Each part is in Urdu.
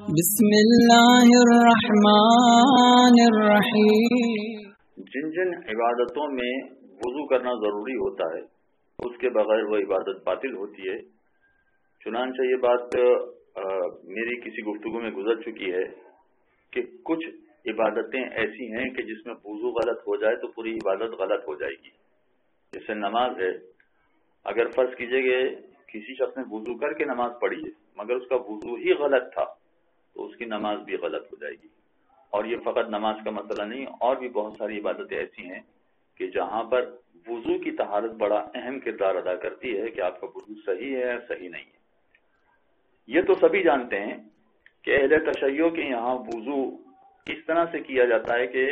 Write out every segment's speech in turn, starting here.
بسم اللہ الرحمن الرحیم۔ جن جن عبادتوں میں وضو کرنا ضروری ہوتا ہے اس کے بغیر وہ عبادت باطل ہوتی ہے۔ چنانچہ یہ بات میری کسی گفتگو میں گزر چکی ہے کہ کچھ عبادتیں ایسی ہیں کہ جس میں وضو غلط ہو جائے تو پوری عبادت غلط ہو جائے گی۔ جیسے نماز ہے، اگر فرض کیجئے کہ کسی شخص نے وضو کر کے نماز پڑھی ہے مگر اس کا وضو ہی غلط تھا تو اس کی نماز بھی غلط ہو جائے گی۔ اور یہ فقط نماز کا مسئلہ نہیں، اور بھی بہت ساری عبادتیں ایسی ہیں کہ جہاں پر وضو کی طہارت بڑا اہم کردار ادا کرتی ہے کہ آپ کا وضو صحیح ہے یا صحیح نہیں ہے۔ یہ تو سبھی جانتے ہیں کہ اہل تشیع کے یہاں وضو اس طرح سے کیا جاتا ہے کہ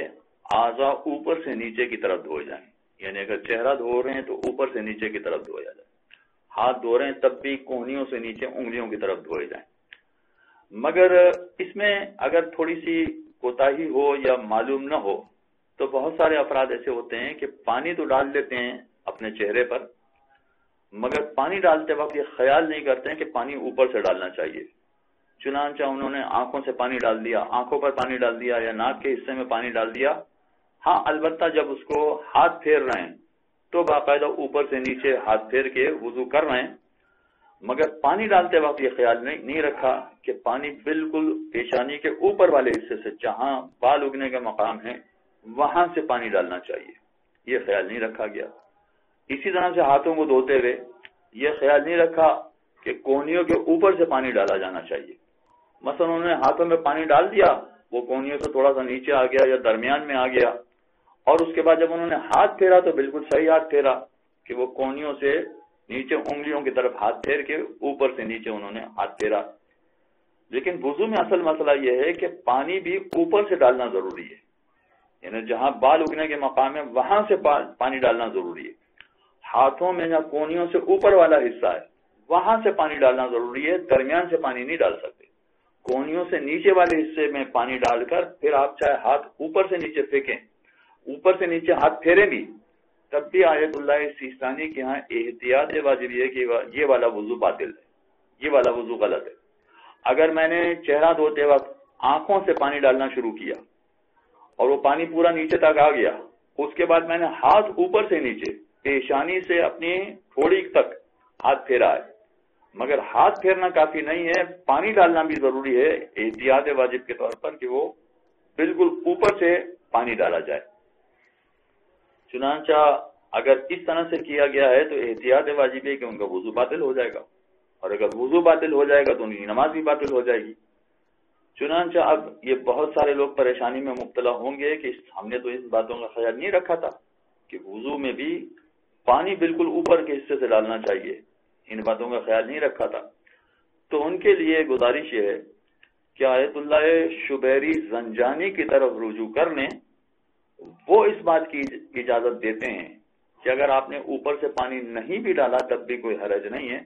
اعضاء اوپر سے نیچے کی طرف دھوئے جائیں، یعنی اگر چہرہ دھو رہے ہیں تو اوپر سے نیچے کی طرف دھویا جائے، ہاتھ دھو رہے ہیں تب بھی کونیوں سے نیچے انگلیوں کی طرف دھوئے جائیں۔ مگر اس میں اگر تھوڑی سی کوتاہی ہو یا معلوم نہ ہو تو بہت سارے افراد ایسے ہوتے ہیں کہ پانی تو ڈال دیتے ہیں اپنے چہرے پر مگر پانی ڈالتے وقت یہ خیال نہیں کرتے ہیں کہ پانی اوپر سے ڈالنا چاہیے، چنانچہ انہوں نے آنکھوں سے پانی ڈال دیا، آنکھوں پر پانی ڈال دیا یا ناک کے حصے میں پانی ڈال دیا۔ ہاں البتہ جب اس کو ہاتھ پھیر رہے ہیں تو باقاعدہ اوپر سے نیچے ہاتھ پھیر کے وضو کر رہے ہیں، مگر پانی ڈالتے وقت یہ خیال نہیں رکھا کہ پانی بالکل پیشانی کے اوپر والے حصے سے جہاں بال اگنے کا مقام ہے وہاں سے پانی ڈالنا چاہیے، یہ خیال نہیں رکھا گیا۔ اسی طرح سے ہاتھوں کو دھوتے ہوئے یہ خیال نہیں رکھا کہ کونیوں کے اوپر سے پانی ڈالا جانا چاہیے۔ مثلا انہوں نے ہاتھوں میں پانی ڈال دیا، وہ کونیوں سے تھوڑا سا نیچے آ گیا یا درمیان میں آ گیا، اور اس کے بعد جب انہوں نے ہاتھ پھیرا تو بالکل صحیح ہاتھ پھیرا کہ وہ کونیوں سے نیچے انگلیوں کی طرف ہاتھ پھیر کے اوپر سے نیچے انہوں نے ہاتھ پھیرا۔ لیکن وضو میں اصل مسئلہ یہ ہے کہ پانی بھی اوپر سے ڈالنا ضروری ہے، یعنی جہاں بال اگنے کے مقام ہے وہاں سے پانی ڈالنا ضروری ہے۔ ہاتھوں میں یا کونیوں سے اوپر والا حصہ ہے وہاں سے پانی ڈالنا ضروری ہے، درمیان سے پانی نہیں ڈال سکتے۔ کونیوں سے نیچے والے حصے میں پانی ڈال کر پھر آپ چاہے ہاتھ اوپر سے نیچے پھینکیں، اوپر سے نیچے ہاتھ پھیریں بھی، تب بھی آیت اللہ سیستانی کے ہاں احتیاط واجب ہے کہ یہ والا وضو باطل ہے، یہ والا وضو غلط ہے۔ اگر میں نے چہرہ دھوتے وقت آنکھوں سے پانی ڈالنا شروع کیا اور وہ پانی پورا نیچے تک آ گیا، اس کے بعد میں نے ہاتھ اوپر سے نیچے پیشانی سے اپنی تھوڑی تک ہاتھ پھیرا ہے، مگر ہاتھ پھیرنا کافی نہیں ہے، پانی ڈالنا بھی ضروری ہے احتیاط واجب کے طور پر کہ وہ بالکل اوپر سے پانی ڈالا جائے۔ چنانچہ اگر اس طرح سے کیا گیا ہے تو احتیاط واجب ہے کہ ان کا وضو باطل ہو جائے گا، اور اگر وضو باطل ہو جائے گا تو ان کی نماز بھی باطل ہو جائے گی۔ چنانچہ اب یہ بہت سارے لوگ پریشانی میں مبتلا ہوں گے کہ ہم نے تو اس باتوں کا خیال نہیں رکھا تھا کہ وضو میں بھی پانی بالکل اوپر کے حصے سے ڈالنا چاہیے، ان باتوں کا خیال نہیں رکھا تھا۔ تو ان کے لیے گزارش یہ ہے کہ آیت اللہ شبیری زنجانی کی طرف رجوع کرنے وہ اس بات کی اجازت دیتے ہیں کہ اگر آپ نے اوپر سے پانی نہیں بھی ڈالا تب بھی کوئی حرج نہیں ہے،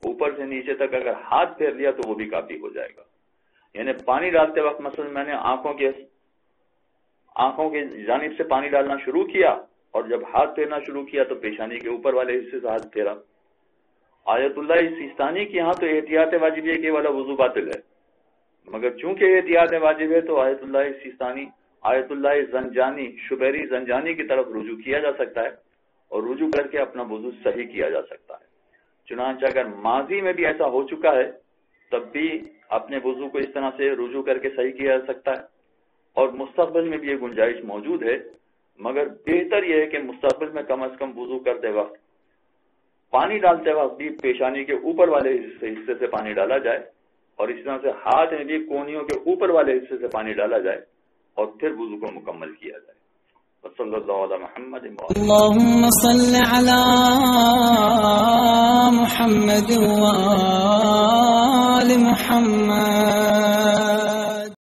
اوپر سے نیچے تک اگر ہاتھ پھیر لیا تو وہ بھی کافی ہو جائے گا۔ یعنی پانی ڈالتے وقت مثلا میں نے آنکھوں کی جانب سے پانی ڈالنا شروع کیا اور جب ہاتھ پھیرنا شروع کیا تو پیشانی کے اوپر والے حصے سے ہاتھ پھیرا۔ آیت اللہ سیستانی کے یہاں تو احتیاط واجب ہے کہ والا وضو باطل ہے، مگر چونکہ احتیاط واجب ہے تو آیت اللہ سیستانی، آیت اللہ زنجانی، شبیری زنجانی کی طرف رجوع کیا جا سکتا ہے اور رجوع کر کے اپنا وضو صحیح کیا جا سکتا ہے۔ چنانچہ اگر ماضی میں بھی ایسا ہو چکا ہے تب بھی اپنے وضو کو اس طرح سے رجوع کر کے صحیح کیا جا سکتا ہے، اور مستقبل میں بھی یہ گنجائش موجود ہے، مگر بہتر یہ ہے کہ مستقبل میں کم از کم وضو کرتے وقت پانی ڈالتے وقت بھی پیشانی کے اوپر والے حصے سے پانی ڈالا جائے، اور اس طرح سے ہاتھ میں بھی کونیوں کے اوپر والے حصے سے پانی ڈالا جائے اور پھر وضو کو مکمل کیا جائے۔ صلی اللہ علیہ محمد اللہم صل علی محمد